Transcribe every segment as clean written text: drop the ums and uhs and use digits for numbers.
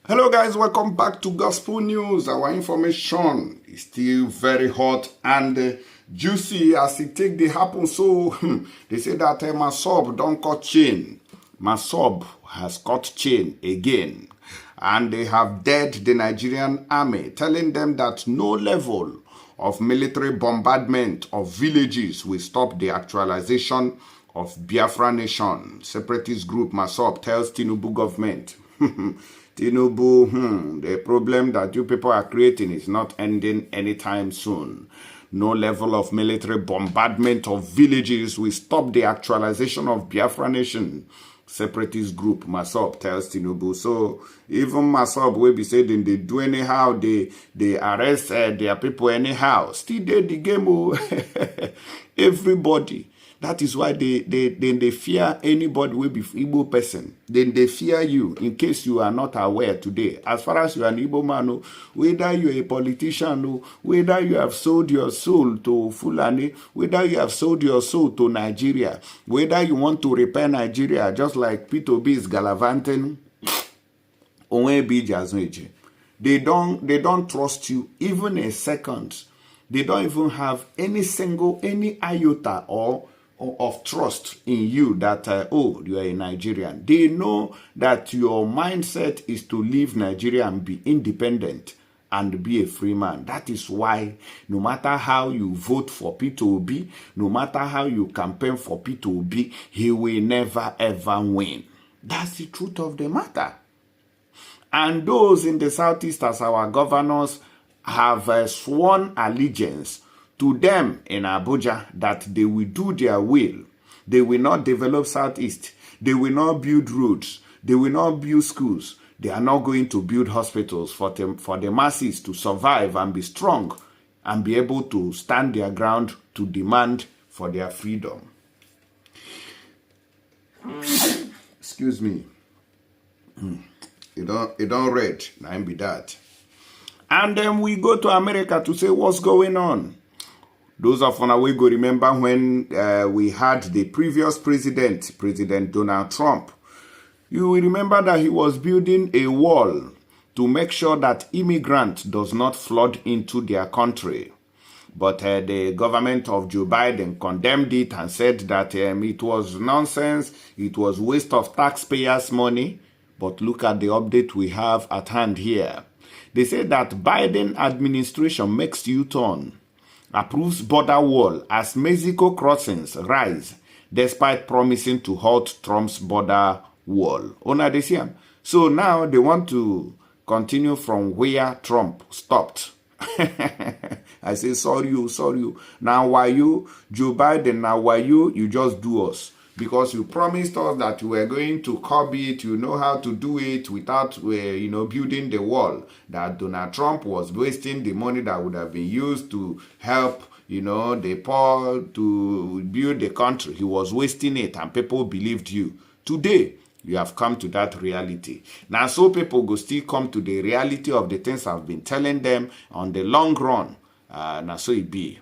Hello guys, welcome back to Gospel News. Our information is still very hot and juicy as it take the happen. So they say that MASSOB don't cut chain. MASSOB has cut chain again. And they have dead the Nigerian army, telling them that no level of military bombardment of villages will stop the actualization of Biafra nation. Separatist group MASSOB tells Tinubu government. Tinubu, the problem that you people are creating is not ending anytime soon. No level of military bombardment of villages will stop the actualization of Biafra nation. Separatist group MASSOB tells Tinubu. So even MASSOB will be saying they do anyhow, they arrest their people anyhow. Still they the game. Everybody. That is why they fear anybody will be Igbo person. Then they fear you in case you are not aware today. As far as you are an Igbo man, whether you are a politician, whether you have sold your soul to Fulani, whether you have sold your soul to Nigeria, whether you want to repair Nigeria, just like P2B is gallivanting, they don't trust you even a second. They don't even have any iota or of trust in you that, you are a Nigerian. They know that your mindset is to leave Nigeria and be independent and be a free man. That is why no matter how you vote for P2B, no matter how you campaign for P2B, he will never ever win. That's the truth of the matter. And those in the Southeast as our governors have sworn allegiance to them in Abuja that they will do their will. They will not develop Southeast. They will not build roads. They will not build schools. They are not going to build hospitals for the masses to survive and be strong and be able to stand their ground to demand for their freedom. Excuse me. You don't read. Now be that. And then we go to America to say what's going on. Those of us we go remember when we had the previous president, President Donald Trump. You will remember that he was building a wall to make sure that immigrants does not flood into their country. But the government of Joe Biden condemned it and said that it was nonsense, it was waste of taxpayers' money. But look at the update we have at hand here. They say that Biden administration makes U-turn, approves border wall as Mexico crossings rise, despite promising to halt Trump's border wall. So now they want to continue from where Trump stopped. I say, sorry you. Now why you, Joe Biden, now why you just do us? Because you promised us that you were going to curb it, you know how to do it without, building the wall. That Donald Trump was wasting the money that would have been used to help, the poor to build the country. He was wasting it and people believed you. Today, you have come to that reality. Now, so people go still come to the reality of the things I've been telling them on the long run. Now, so it be.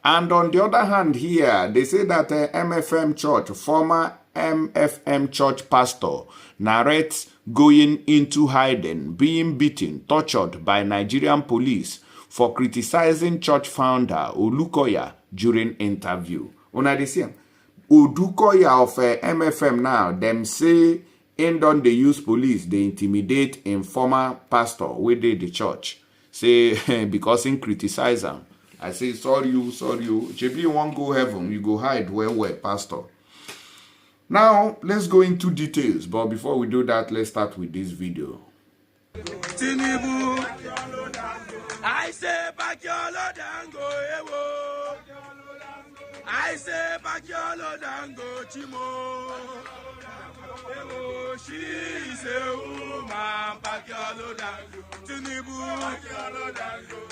And on the other hand here, they say that MFM church, former MFM church pastor, narrates going into hiding, being beaten, tortured by Nigerian police for criticizing church founder Olukoya during interview. Olukoya of MFM now, them say, don't they use police, they intimidate informer pastor within the church. Say, because in criticize them. I say, sorry you. JB won't go heaven. You go hide where, pastor. Now, let's go into details. But before we do that, let's start with this video. Tinubu, I say, Bakiolo Dango, Ewo. I say, Bakiolo Dango, Chimo. Ewo, she say, woman, Bakiolo Dango. Tinubu,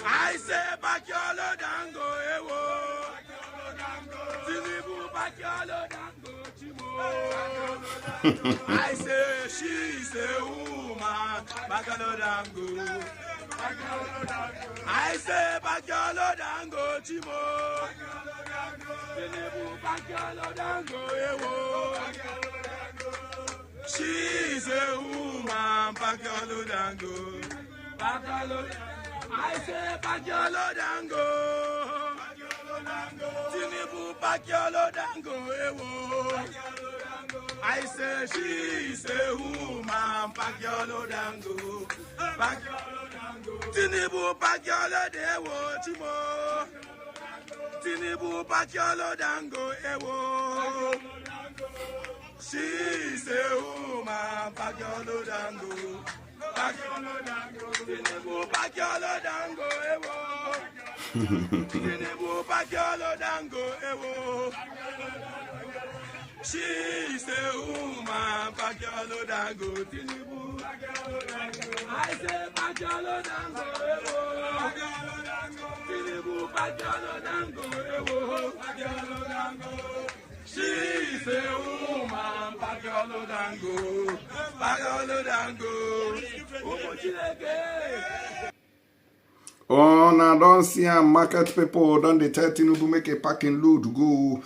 I say, Bakiolo Dango, Ewo. Tinubu, Bakiolo Dango, Chimo. I say, she say, woman, Bakiolo Dango. I say, Bakiolo Dango, Chimo. Tinubu, Bakiolo Dango, Ewo. She's a woman, Pakalo Dango. Pakalo, I say Pakalo Dango. Tinubu Pakalo Dango, ewo. I say she's a woman, Pakalo Dango. Pakalo Dango. Tinubu Pakalo Dewo, Chimo. Tinubu Pakalo Dango, ewo. She's a woman, Pakalo Dango. Pakalo Dango. Tinubu Pakalo Dango, ewo. Tinubu Pakalo Dango, ewo. She's a woman, Pakalo Dango. Tinubu Pakalo Dango. I say Pakalo Dango, ewo. Pakalo Dango. Tinubu Pakalo Dango, ewo. Pakalo Dango. She's a woman, Pakalo Dango, Pakalo Dango. Oh, now don't see a market people, don't they tell Tinubu make a packing load go.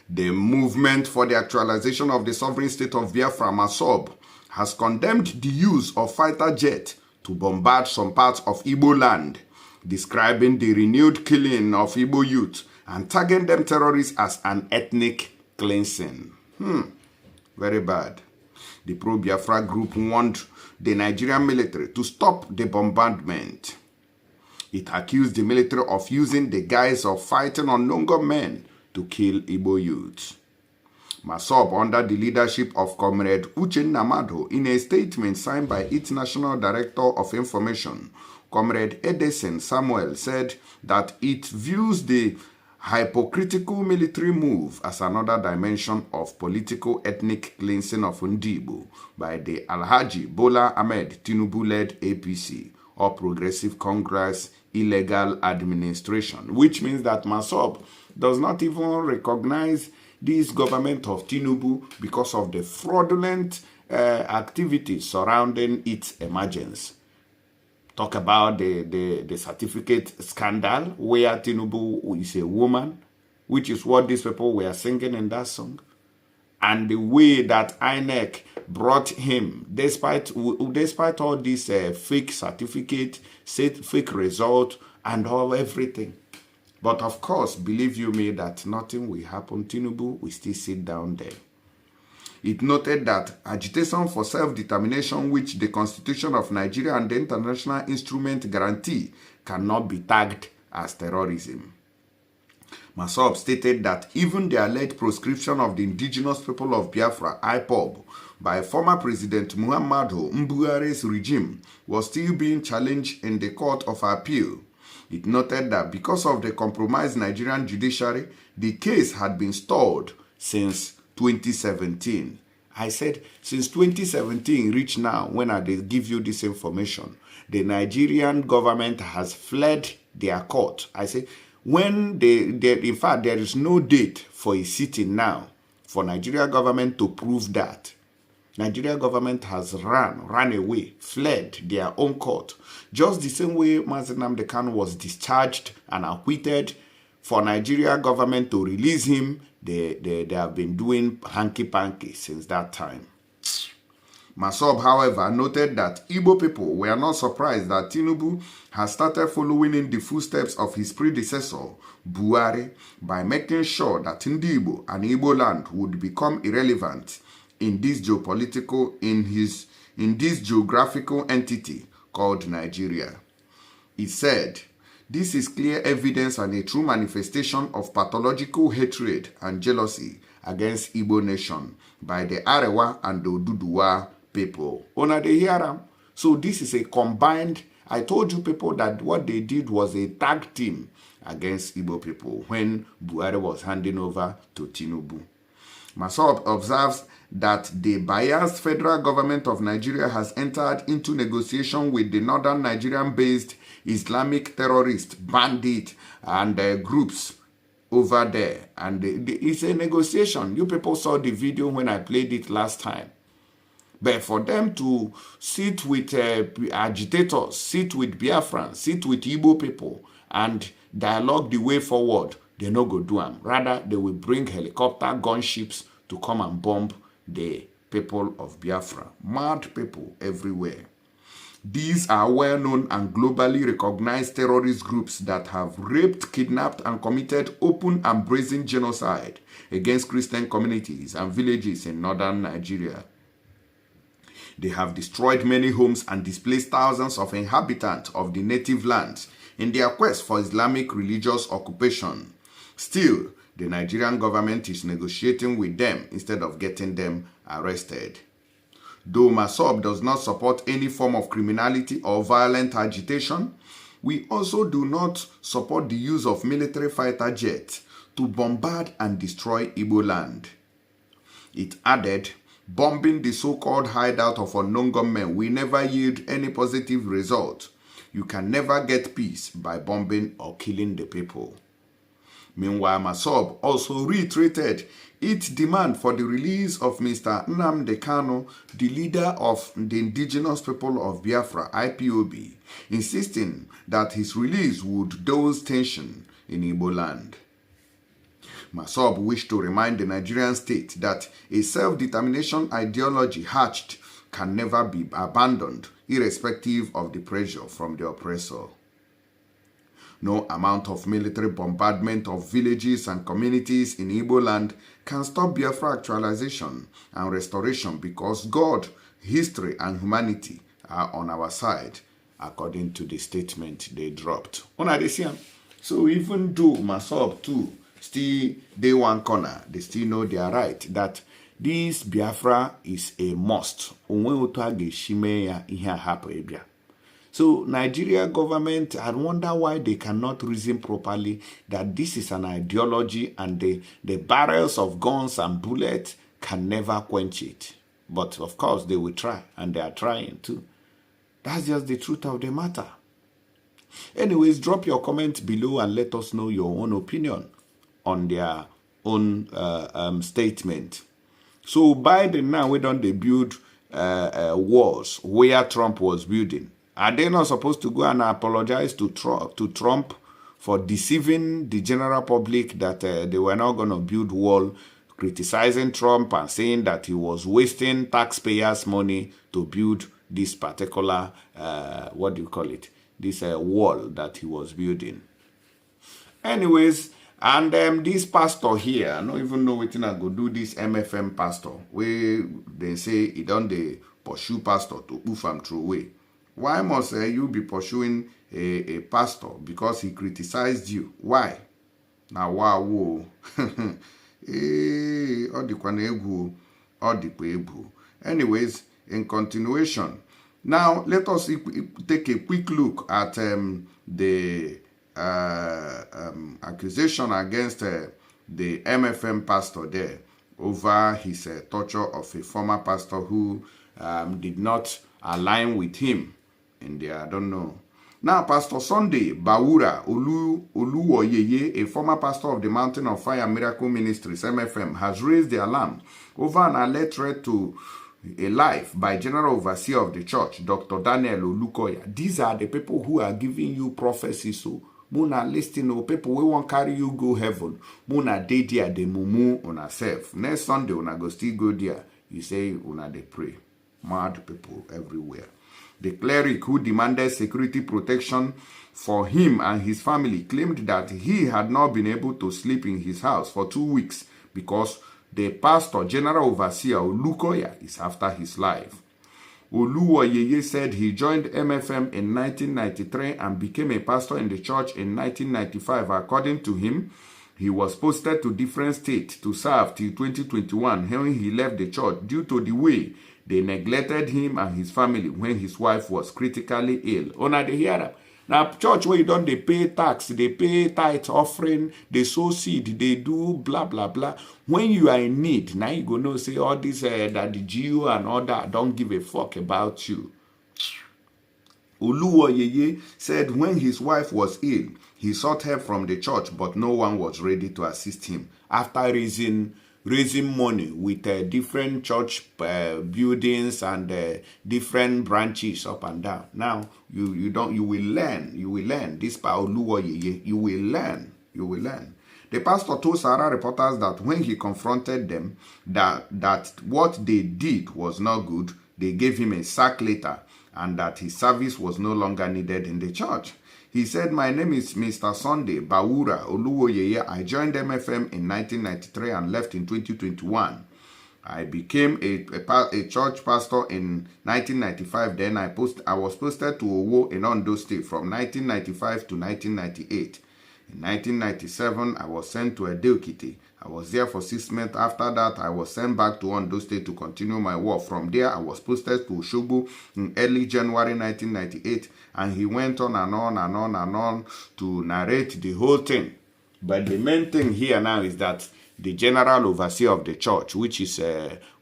The movement for the actualization of the sovereign state of Biafra, MASSOB, has condemned the use of fighter jet to bombard some parts of Igbo land, describing the renewed killing of Igbo youth and tagging them terrorists as an ethnic cleansing. Very bad. The pro-Biafra group warned the Nigerian military to stop the bombardment. It accused the military of using the guise of fighting unknown gunmen to kill Igbo youths. MASSOB, under the leadership of Comrade Uchenna Mado, in a statement signed by its National Director of Information, Comrade Edison Samuel, said that it views the hypocritical military move as another dimension of political ethnic cleansing of Ndibo by the Alhaji Bola Ahmed Tinubu-led APC, or Progressive Congress Illegal Administration, which means that MASSOB does not even recognize this government of Tinubu because of the fraudulent activities surrounding its emergence. Talk about the certificate scandal where Tinubu is a woman, which is what these people were singing in that song. And the way that INEC brought him, despite all this fake certificate, fake result, and everything. But of course, believe you me that nothing will happen. Tinubu will still sit down there. It noted that agitation for self-determination, which the Constitution of Nigeria and the international instrument guarantee, cannot be tagged as terrorism. MASSOB stated that even the alleged proscription of the indigenous people of Biafra, IPOB, by former President Muhammadu Buhari's regime was still being challenged in the Court of Appeal. It noted that because of the compromised Nigerian judiciary, the case had been stalled since 2017. I said, since 2017, reach now, when I give you this information, the Nigerian government has fled their court. I say, when in fact, there is no date for a sitting now for Nigeria government to prove that. Nigeria government has run away, fled their own court. Just the same way Mazi Nnamdi Kanu was discharged and acquitted. For Nigeria government to release him, they have been doing hanky-panky since that time. MASSOB, however, noted that Igbo people were not surprised that Tinubu has started following in the footsteps of his predecessor, Buhari, by making sure that Ndibo and Igbo land would become irrelevant in this geographical entity called Nigeria. He said, "This is clear evidence and a true manifestation of pathological hatred and jealousy against Igbo nation by the Arewa and the Oduduwa people." Una dey hear am? So this is a combined, I told you people that what they did was a tag team against Igbo people when Buhari was handing over to Tinubu. MASSOB observes that the biased federal government of Nigeria has entered into negotiation with the northern Nigerian-based Islamic terrorist, bandit, and groups over there. And it's a negotiation. You people saw the video when I played it last time. But for them to sit with agitators, sit with Biafrans, sit with Igbo people, and dialogue the way forward, they no go do them. Rather, they will bring helicopter gunships to come and bomb the people of Biafra. Mad people everywhere. These are well-known and globally recognized terrorist groups that have raped, kidnapped, and committed open and brazen genocide against Christian communities and villages in northern Nigeria. They have destroyed many homes and displaced thousands of inhabitants of the native lands in their quest for Islamic religious occupation. Still, the Nigerian government is negotiating with them instead of getting them arrested. Though MASSOB does not support any form of criminality or violent agitation, we also do not support the use of military fighter jets to bombard and destroy Igbo land. It added, bombing the so-called hideout of unknown gunmen will never yield any positive result. You can never get peace by bombing or killing the people. Meanwhile, MASSOB also reiterated its demand for the release of Mr. Nnamdi Kanu, the leader of the indigenous people of Biafra, IPOB, insisting that his release would douse tension in Igbo land. MASSOB wished to remind the Nigerian state that a self-determination ideology hatched can never be abandoned, irrespective of the pressure from the oppressor. No amount of military bombardment of villages and communities in Igbo land can stop Biafra actualization and restoration because God, history, and humanity are on our side, according to the statement they dropped. So even though MASSOB too still they one corner, they still know they are right, that this Biafra is a must. So Nigeria government, I wonder why they cannot reason properly that this is an ideology and the barrels of guns and bullets can never quench it. But of course they will try, and they are trying too. That's just the truth of the matter. Anyways, drop your comment below and let us know your own opinion on their own statement. So Biden now, we don't build walls where Trump was building. Are they not supposed to go and apologize to Trump for deceiving the general public that they were not going to build wall, criticizing Trump and saying that he was wasting taxpayers' money to build this particular, this wall that he was building. Anyways, and this pastor here, I don't even know what I go do this MFM pastor, where they say he don't pursue pastor to move him through way. Why must you be pursuing a pastor because he criticized you? Why? Now, wow. Anyways, in continuation, now let us take a quick look at the accusation against the MFM pastor there over his torture of a former pastor who did not align with him. And I don't know. Now, Pastor Sunday Bawura Oluwoyeye, a former pastor of the Mountain of Fire Miracle Ministries, MFM, has raised the alarm over an alleged threat to a life by General Overseer of the Church, Dr. Daniel Olukoya. These are the people who are giving you prophecies. So, Muna listen to people who won't carry you go heaven. Muna dey there, they mumu on herself. Next Sunday, una go still go there. You say, una they pray. Mad people everywhere. The cleric who demanded security protection for him and his family claimed that he had not been able to sleep in his house for 2 weeks because the pastor, General Overseer Olukoya, is after his life. Oluwoyeye said he joined MFM in 1993 and became a pastor in the church in 1995. According to him, he was posted to different states to serve till 2021 when he left the church due to the way they neglected him and his family when his wife was critically ill. Una dey hear that? Now, church where you don't, they pay tax, they pay tithe offering, they sow seed, they do blah, blah, blah. When you are in need, now you go know, say all this, that the GO and all that don't give a fuck about you. Oluwoyeye said when his wife was ill, he sought help from the church, but no one was ready to assist him. After raising money with different church buildings and different branches up and down. Now you will learn. This Oluwoyeye, you will learn. The pastor told Sahara reporters that when he confronted them that what they did was not good, they gave him a sack letter and that his service was no longer needed in the church. He said, "My name is Mr. Sunday Bawura Oluwoyeye. I joined MFM in 1993 and left in 2021. I became a church pastor in 1995. Then I was posted to Owo in Ondo State from 1995 to 1998. In 1997, I was sent to Edo-Ekiti. I was there for 6 months. After that, I was sent back to Ondo State to continue my work. From there, I was posted to Osogbo in early January 1998. And he went on and on and on and on to narrate the whole thing. But the main thing here now is that the general overseer of the church, which is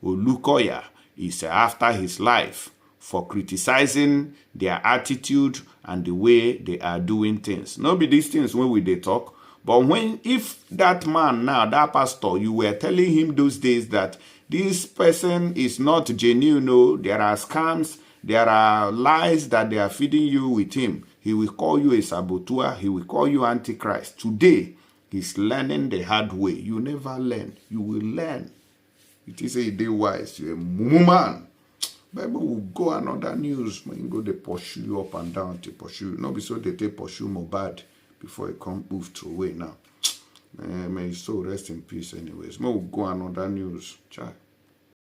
Olukoya, is after his life for criticizing their attitude and the way they are doing things. Not be these things when they talk, but if that man now, that pastor, you were telling him those days that this person is not genuine, no, there are scams, there are lies that they are feeding you with him, he will call you a saboteur, he will call you Antichrist. Today, he's learning the hard way. You never learn. You will learn. It is a day wise. You're a woman. Bible will go another news. When you go, they pursue you up and down to pursue you. Not be so they take pursue more bad before it come move through away now. May his soul rest in peace anyways. May will go another news. Ciao.